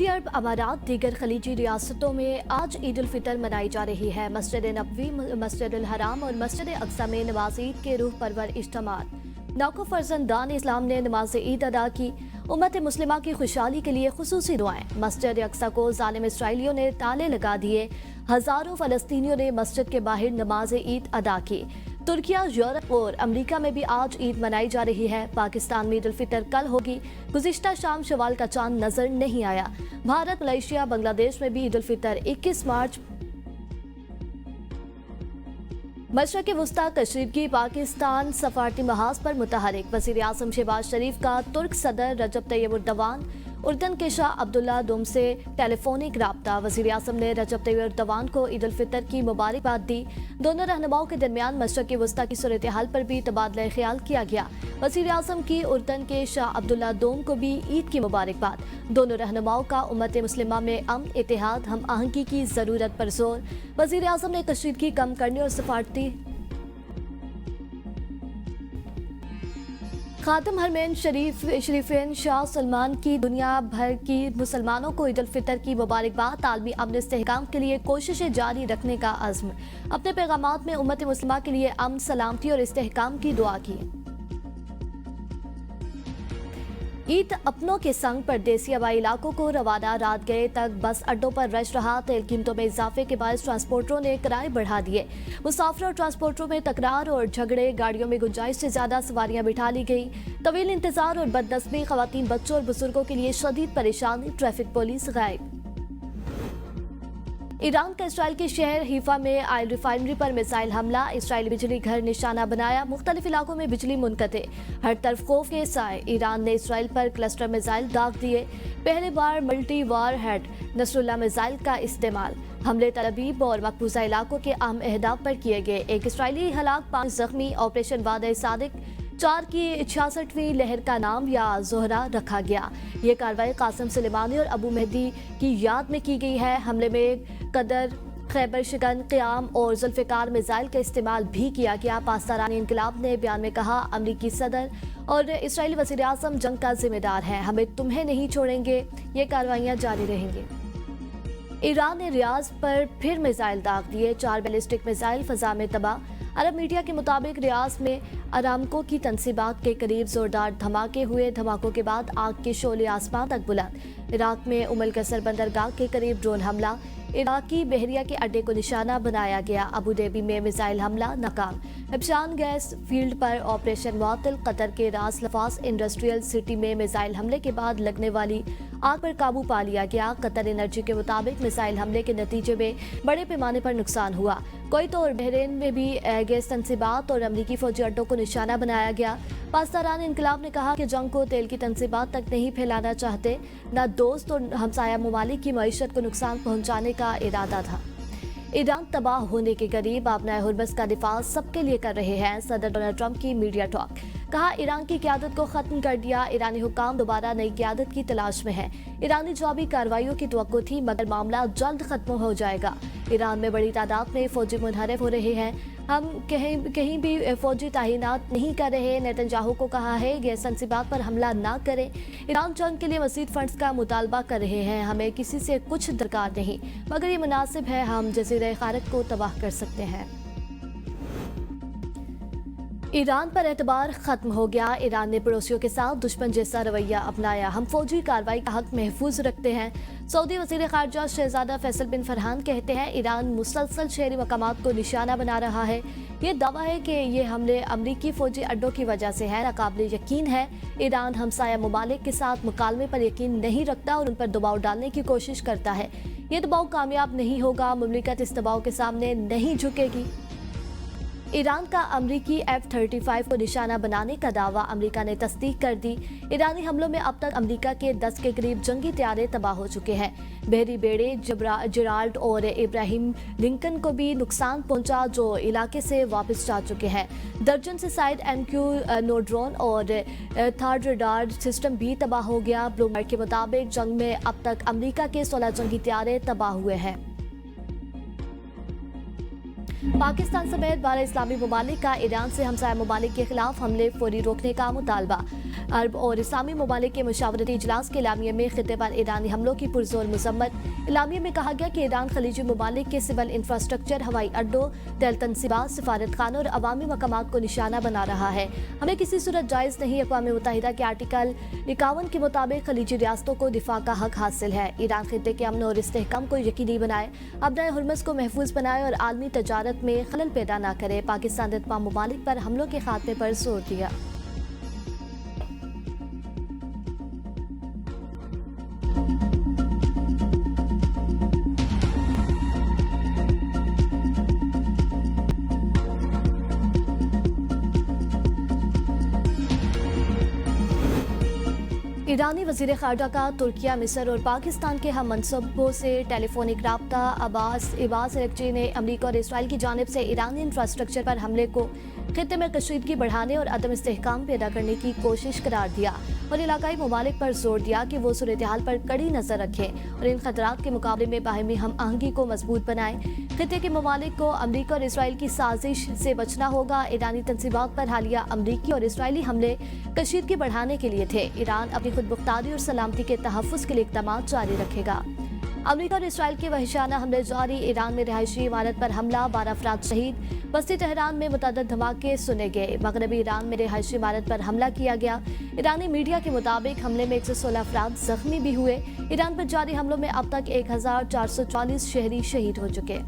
Saudi अरब, अमारात, दीगर खलीजी रियासतों में आज ईद उल फितर मनाई जा रही है। मस्जिद नबवी, मस्जिद अल हराम और मस्जिद अक्सा में नमाज ईद के रूह परवर इज्तिमात। लाखों फर्जंदान इस्लाम ने नमाज ईद अदा की। उम्मत मुस्लिमा की खुशहाली के लिए खुसूसी दुआएं। मस्जिद अक्सा को जालिम इसराइलियों ने ताले लगा दिए। हजारों फलस्तीनियों ने मस्जिद के बाहर नमाज ईद अदा की। तुर्किया, यूरोप और अमेरिका में भी आज ईद मनाई जा रही है। पाकिस्तान में ईद उल फितर कल होगी। गुज़िश्ता शाम शवाल का चांद नजर नहीं आया। भारत, मलेशिया, बांग्लादेश में भी ईद उल फितर 21 मार्च। मशरक़ वुस्ता कशीदगी, पाकिस्तान सफारती महाज पर मुतहरिक। वज़ीर आज़म शहबाज शरीफ का तुर्क सदर रजब तैयब एर्दोगान, उर्दन के शाह अब्दुल्ला दोम से टेलीफोनिक राब्ता। वज़ीर आज़म ने रजब तैयब एर्दोगान को ईद उल फितर की मुबारकबाद दी। दोनों रहनुमाओं के दरमियान मशरक़ वुस्ता की सूरत हाल पर भी तबादला ख्याल किया गया। वज़ीर आज़म की उर्दन के शाह अब्दुल्ला दोम को भी ईद की मुबारकबाद। दोनों रहनुमाओं का उम्मत मुस्लिमा में अमन, इत्तेहाद, हम आहंगी की ज़रूरत पर जोर। वज़ीर आज़म ने कशीदगी कम करने और सफारती खातम हरमैन शरीफैन शाह सलमान की दुनिया भर की मुसलमानों को ईद उल फितर की मुबारकबाद। आलमी अमन इस्तेहकाम के लिए कोशिशें जारी रखने का अज़्म। अपने पैगामात में उम्मत मुस्लिमा के लिए अमन, सलामती और इस्तेहकाम की दुआ की। ईद अपनों के संग परदेसी हवाई इलाकों को रवाना। रात गए तक बस अड्डों पर रश रहा। तेल कीमतों में इजाफे के बाद ट्रांसपोर्टरों ने किराए बढ़ा दिए। मुसाफिर और ट्रांसपोर्टरों में तकरार और झगड़े। गाड़ियों में गुंजाइश से ज्यादा सवारियां बिठा ली गई। तवील इंतजार और बदनस्मी। खवातीन, बच्चों और बुजुर्गों के लिए शदीद परेशानी। ट्रैफिक पुलिस गायब। ईरान का इसराइल के शहर हीफा में ऑयल रिफाइनरी पर मिसाइल हमला। इसराइली बिजली घर निशाना बनाया। मुख्तलिफ इलाकों में बिजली मुनक़ते। हर तरफ खौफ के साए। ईरान ने इसराइल पर क्लस्टर मिसाइल दाग दिए। पहली बार मल्टी वार हेड नसरुल्लाह मिसाइल का इस्तेमाल। हमले तलबीब और मकबूजा इलाकों के अहम अहदाफ पर किए गए। एक इसराइली हलाक, 5 जख्मी। ऑपरेशन वादे सादिक 4 की 66वीं लहर का नाम या जोहरा रखा गया। ये कार्रवाई कासिम सुलेमानी और अबू मेहदी की याद में की गई है। हमले में कदर, खैबर शिकन, क़याम और जुल्फ़िकार मिसाइल का इस्तेमाल भी किया गया। पाकिस्तानी इनकलाब ने बयान में कहा, अमरीकी सदर और इसराइली वज़ीर आज़म जंग का जिम्मेदार है। हमें तुम्हें नहीं छोड़ेंगे। ये कार्रवाइयाँ जारी रहेंगी। ईरान ने रियाज पर फिर मिसाइल दाग दिए। 4 बैलिस्टिक मिसाइल फ़ज़ा में तबाह। अरब मीडिया के मुताबिक रियाज में अरामको की तंसीबात के करीब जोरदार धमाके हुए। धमाकों के बाद आग के शोले आसमान तक बुलंद। इराक में उमल कसर बंदरगाह के करीब ड्रोन हमला। इराकी बहरिया के अड्डे को निशाना बनाया गया। अबू धाबी में मिसाइल हमला नाकाम। हबशान गैस फील्ड पर ऑपरेशन मुअत्तल। कतर के रास लफास इंडस्ट्रियल सिटी में मिसाइल हमले के बाद लगने वाली आग पर काबू पा लिया गया। कतर एनर्जी के मुताबिक मिसाइल हमले के नतीजे में बड़े पैमाने पर नुकसान हुआ। कुवैत और बहरीन में भी गैस तंसीबात और अमरीकी फौजी अड्डों को निशाना बनाया गया। पाकिस्तानी इनकलाब ने कहा कि जंग को तेल की तंसीबात तक नहीं फैलाना चाहते। न दोस्त और हमसाया ममालिक की मईशत को नुकसान पहुंचाने का इरादा था। ईरान तबाह होने के करीब। अपना हुर्मस का दिफा सबके लिए कर रहे हैं। सदर डोनाल्ड ट्रंप की मीडिया टॉक। कहा, ईरान की क़यादत को ख़त्म कर दिया। ईरानी हुक्काम दोबारा नई क़यादत की तलाश में है। ईरानी जवाबी कार्रवाइयों की तवक्को थी, मगर मामला जल्द ख़त्म हो जाएगा। ईरान में बड़ी तादाद में फौजी मुनहरफ हो रहे हैं। हम कहीं भी फौजी तैनात नहीं कर रहे। नेतन्याहू को कहा है गैस तंसीबात पर हमला ना करें। ईरान जंग के लिए मज़ीद फंड्स का मुतालबा कर रहे हैं। हमें किसी से कुछ दरकार नहीं, मगर ये मुनासिब है। हम जज़ीरा खारक को तबाह कर सकते हैं। ईरान पर एतबार खत्म हो गया। ईरान ने पड़ोसियों के साथ दुश्मन जैसा रवैया अपनाया। हम फौजी कार्रवाई का हक महफूज रखते हैं। सऊदी वज़ीर ख़ारजा शहजादा फैसल बिन फरहान कहते हैं, ईरान मुसलसल शहरी मकामात को निशाना बना रहा है। ये दावा है कि ये हमले अमरीकी फौजी अड्डों की वजह से है। नाकाबिले यकीन है ईरान हमसाया ममालिक के साथ मुकालमे पर यकीन नहीं रखता और उन पर दबाव डालने की कोशिश करता है। ये दबाव कामयाब नहीं होगा। मुमलिकत इस दबाव के सामने नहीं झुकेगी। ईरान का अमरीकी F-35 को निशाना बनाने का दावा अमेरिका ने तस्दीक कर दी। ईरानी हमलों में अब तक अमेरिका के 10 के करीब जंगी तैयारे तबाह हो चुके हैं। बहरी बेड़े जेराल्ड और इब्राहिम लिंकन को भी नुकसान पहुंचा, जो इलाके से वापस जा चुके हैं। दर्जन से शायद MQ नो ड्रोन और थर्ड रडार सिस्टम भी तबाह हो गया। ब्लूमबर्ग के मुताबिक जंग में अब तक अमेरिका के 16 जंगी तैयारे तबाह हुए हैं। पाकिस्तान समेत 12 इस्लामी ममालिक का ईरान से हमसाया ममालिक के खिलाफ हमले फौरी रोकने का मुतालबा। अरब और इस्लामी ममालिक के मशावरती इजलास के एलामिया में खित्ते पर ईरानी हमलों की पुरजोर मजम्मत। एलामिया में कहा गया कि ईरान खलीजी ममालिक के सिविल इंफ्रास्ट्रक्चर, हवाई अड्डों, तेल तनसीबात, सिफारत खानों और अवामी मकामात को निशाना बना रहा है। हमें किसी सूरत जायज़ नहीं। अक़वाम मुत्तहिदा के आर्टिकल 51 के मुताबिक खलीजी रियासतों को दिफा का हक हासिल है। ईरान खित्ते के अमन और इस्तेहकाम को यकीनी बनाए, अपना हुर्मस को महफूज बनाए और आलमी तजारत में खलल पैदा न करे। पाकिस्तान ने तमाम ममालिक पर हमलों के खात्मे पर जोर दिया। ईरानी वज़ीर ख़ारजा का तुर्किया, मिस्र और पाकिस्तान के हम मनसूबों से टेलीफोनिक राब्ता। अब्बास अरगची ने अमरीका और इसराइल की जानिब से ईरानी इंफ्रास्ट्रक्चर पर हमले को खित्ते में कशीदगी बढ़ाने और अदम इस्तेहकाम पैदा करने की कोशिश करार दिया और इलाकाई ममालिक पर जोर दिया कि वो सूरत हाल पर कड़ी नज़र रखें और इन खतरात के मुकाबले में बाहमी हम आहंगी को मजबूत बनाएं। खित्ते के ममालिक को अमरीका और इसराइल की साजिश से बचना होगा। ईरानी तनसीबात पर हालिया अमरीकी और इसराइली हमले कशीदगी बढ़ाने के लिए थे। ईरान अपनी खुदमुख्तारी और सलामती के तहफ़्फ़ुज़ के लिए इक़दाम जारी रखेगा। अमरीका और इसराइल के वहशाना हमले जारी। ईरान में रिहायशी इमारत पर हमला, 12 अफराद शहीद। बस्ती तेहरान में मुतअद्दिद धमाके सुने गए। मगरबी ईरान में रिहायशी इमारत पर हमला किया गया। ईरानी मीडिया के मुताबिक हमले में 116 अफराद जख्मी भी हुए। ईरान पर जारी हमलों में अब तक 1440 शहरी शहीद हो चुके।